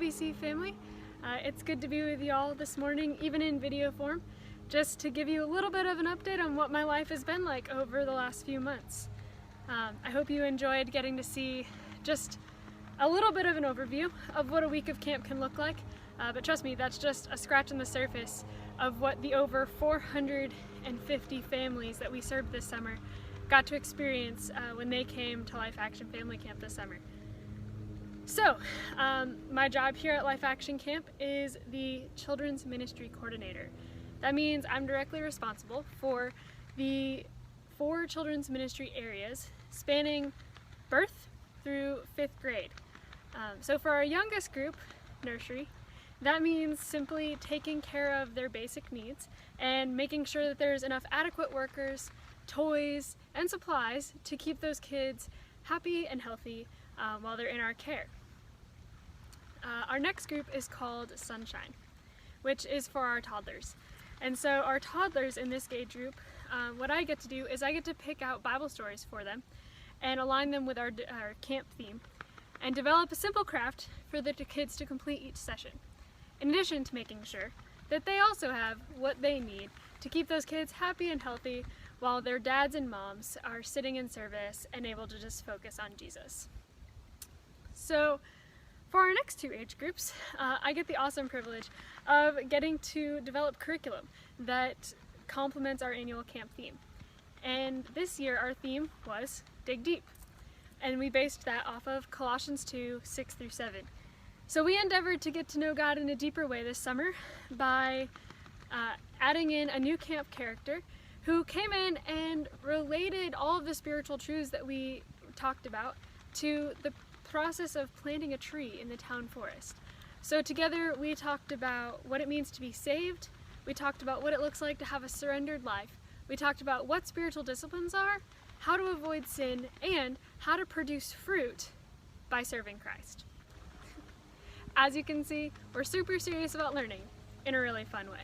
UBC family. It's good to be with y'all this morning, even in video form, just to give you a little bit of an update on what my life has been like over the last few months. I hope you enjoyed getting to see just a little bit of an overview of what a week of camp can look like, but trust me, that's just a scratch on the surface of what the over 450 families that we served this summer got to experience when they came to Life Action Family Camp this summer. So, my job here at Life Action Camp is the Children's Ministry Coordinator. That means I'm directly responsible for the 4 children's ministry areas spanning birth through 5th grade. So for our youngest group, nursery, that means simply taking care of their basic needs and making sure that there's enough adequate workers, toys, and supplies to keep those kids happy and healthy while they're in our care. Our next group is called Sunshine, which is for our toddlers. And so our toddlers in this age group, what I get to do is I get to pick out Bible stories for them and align them with our camp theme and develop a simple craft for the kids to complete each session, in addition to making sure that they also have what they need to keep those kids happy and healthy while their dads and moms are sitting in service and able to just focus on Jesus. So for our next 2 age groups, I get the awesome privilege of getting to develop curriculum that complements our annual camp theme. And this year our theme was Dig Deep. And we based that off of Colossians 2, 6 through 7. So we endeavored to get to know God in a deeper way this summer by adding in a new camp character who came in and related all of the spiritual truths that we talked about to the process of planting a tree in the town forest. So together we talked about what it means to be saved, we talked about what it looks like to have a surrendered life, we talked about what spiritual disciplines are, how to avoid sin, and how to produce fruit by serving Christ. As you can see, we're super serious about learning in a really fun way.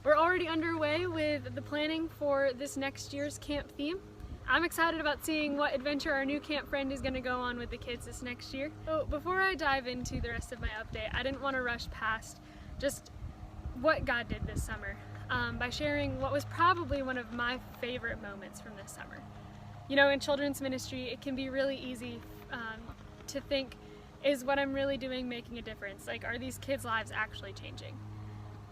We're already underway with the planning for this next year's camp theme. I'm excited about seeing what adventure our new camp friend is going to go on with the kids this next year. So before I dive into the rest of my update, I didn't want to rush past just what God did this summer by sharing what was probably one of my favorite moments from this summer. You know, in children's ministry, it can be really easy to think, is what I'm really doing making a difference? Like, are these kids' lives actually changing?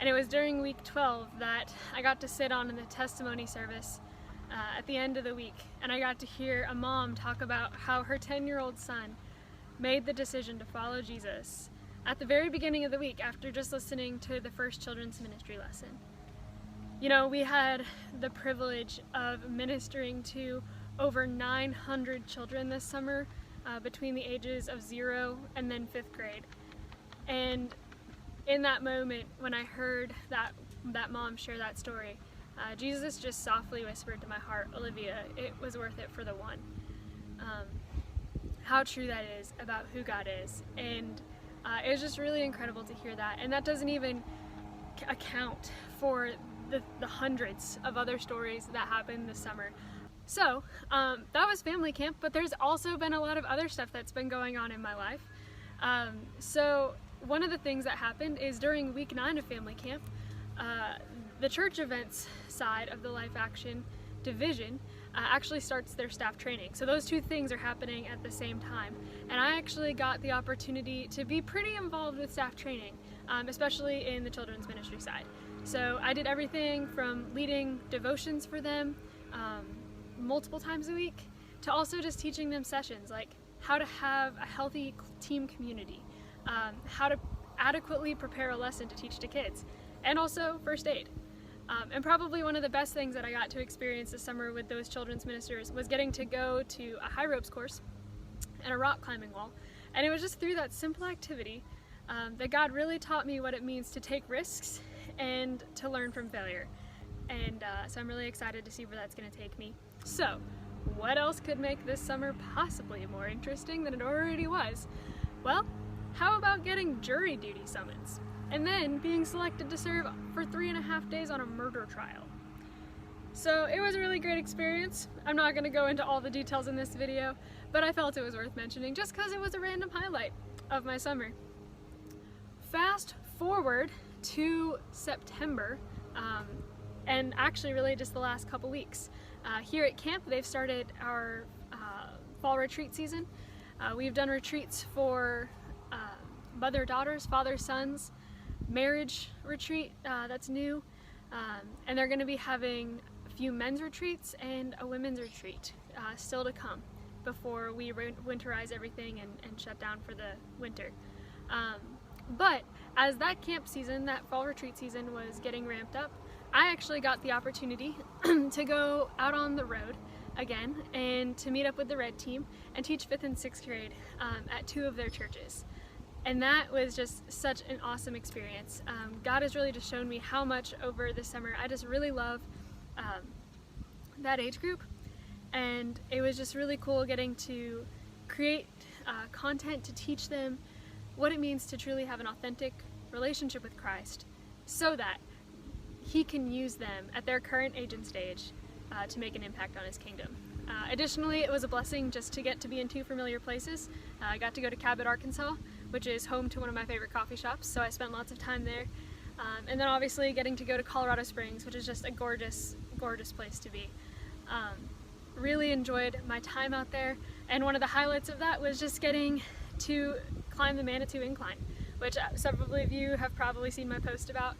And it was during week 12 that I got to sit on in the testimony service at the end of the week, and I got to hear a mom talk about how her 10-year-old son made the decision to follow Jesus at the very beginning of the week after just listening to the first children's ministry lesson. You know, we had the privilege of ministering to over 900 children this summer between the ages of 0 and then 5th grade. And in that moment, when I heard that mom share that story, Jesus just softly whispered to my heart, Olivia, it was worth it for the one. How true that is about who God is. And it was just really incredible to hear that. And that doesn't even account for the hundreds of other stories that happened this summer. So that was family camp, but there's also been a lot of other stuff that's been going on in my life. So one of the things that happened is during week 9 of family camp, the church events side of the Life Action division actually starts their staff training. So those 2 things are happening at the same time. And I actually got the opportunity to be pretty involved with staff training, especially in the children's ministry side. So I did everything from leading devotions for them multiple times a week to also just teaching them sessions like how to have a healthy team community, how to adequately prepare a lesson to teach to kids, and also first aid. And probably one of the best things that I got to experience this summer with those children's ministers was getting to go to a high ropes course and a rock climbing wall. And it was just through that simple activity that God really taught me what it means to take risks and to learn from failure. And so I'm really excited to see where that's going to take me. So, what else could make this summer possibly more interesting than it already was? Well, how about getting jury duty summons? And then being selected to serve for 3.5 days on a murder trial. So it was a really great experience. I'm not going to go into all the details in this video, but I felt it was worth mentioning just because it was a random highlight of my summer. fast forward to September, and actually really just the last couple weeks. Here at camp, they've started our fall retreat season. We've done retreats for mother-daughters, father-sons, marriage retreat, that's new, and they're going to be having a few men's retreats and a women's retreat still to come before we winterize everything and shut down for the winter. But as that camp season, that fall retreat season was getting ramped up, I actually got the opportunity to go out on the road again and to meet up with the Red Team and teach 5th and 6th grade at 2 of their churches. And that was just such an awesome experience. God has really just shown me how much over the summer I just really love that age group. And it was just really cool getting to create content to teach them what it means to truly have an authentic relationship with Christ so that He can use them at their current age and stage to make an impact on His kingdom. Additionally, it was a blessing just to get to be in 2 familiar places. I got to go to Cabot, Arkansas, which is home to one of my favorite coffee shops, so I spent lots of time there. And then obviously getting to go to Colorado Springs, which is just a gorgeous, gorgeous place to be. Really enjoyed my time out there, and one of the highlights of that was just getting to climb the Manitou Incline, which several of you have probably seen my post about.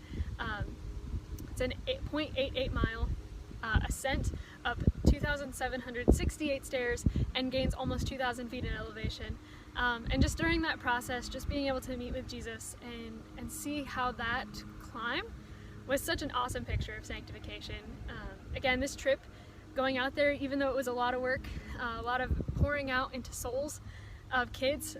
It's an 8.88 mile ascent up 2,768 stairs and gains almost 2,000 feet in elevation. And just during that process, just being able to meet with Jesus and see how that climb was such an awesome picture of sanctification. Again, this trip, going out there, even though it was a lot of work, a lot of pouring out into souls of kids,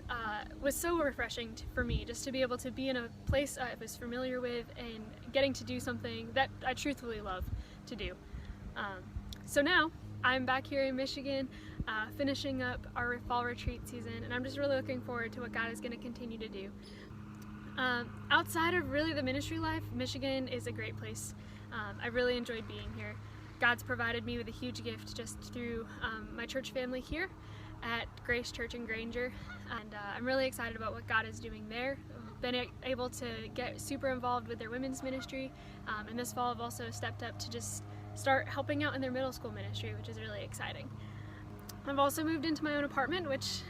was so refreshing for me just to be able to be in a place I was familiar with and getting to do something that I truthfully love to do. So now I'm back here in Michigan, finishing up our fall retreat season, and I'm just really looking forward to what God is going to continue to do. Outside of really the ministry life, Michigan is a great place. I really enjoyed being here. God's provided me with a huge gift just through my church family here at Grace Church in Granger, and I'm really excited about what God is doing there. I've been able to get super involved with their women's ministry, and this fall I've also stepped up to just start helping out in their middle school ministry, which is really exciting. I've also moved into my own apartment, which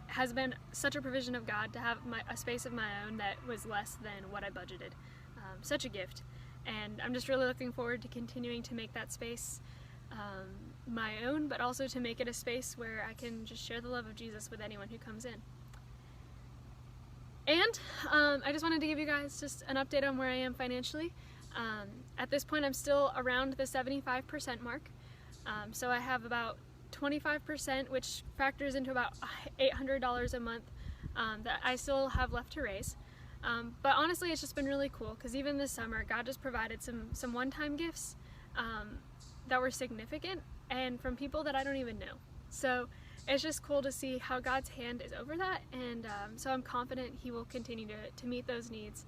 has been such a provision of God to have a space of my own that was less than what I budgeted. Such a gift. And I'm just really looking forward to continuing to make that space my own, but also to make it a space where I can just share the love of Jesus with anyone who comes in. And I just wanted to give you guys just an update on where I am financially. At this point, I'm still around the 75% mark. So I have about 25%, which factors into about $800 a month that I still have left to raise. But honestly, it's just been really cool because even this summer, God just provided some one-time gifts that were significant and from people that I don't even know. So it's just cool to see how God's hand is over that, and so I'm confident He will continue to meet those needs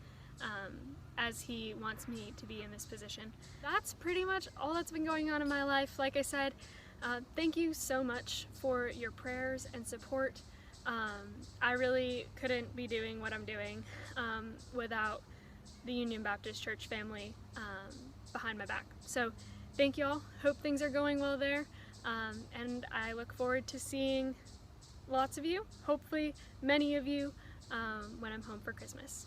as He wants me to be in this position. That's pretty much all that's been going on in my life. Like I said, thank you so much for your prayers and support. I really couldn't be doing what I'm doing without the Union Baptist Church family behind my back. So thank you all. Hope things are going well there. And I look forward to seeing lots of you, hopefully many of you, when I'm home for Christmas.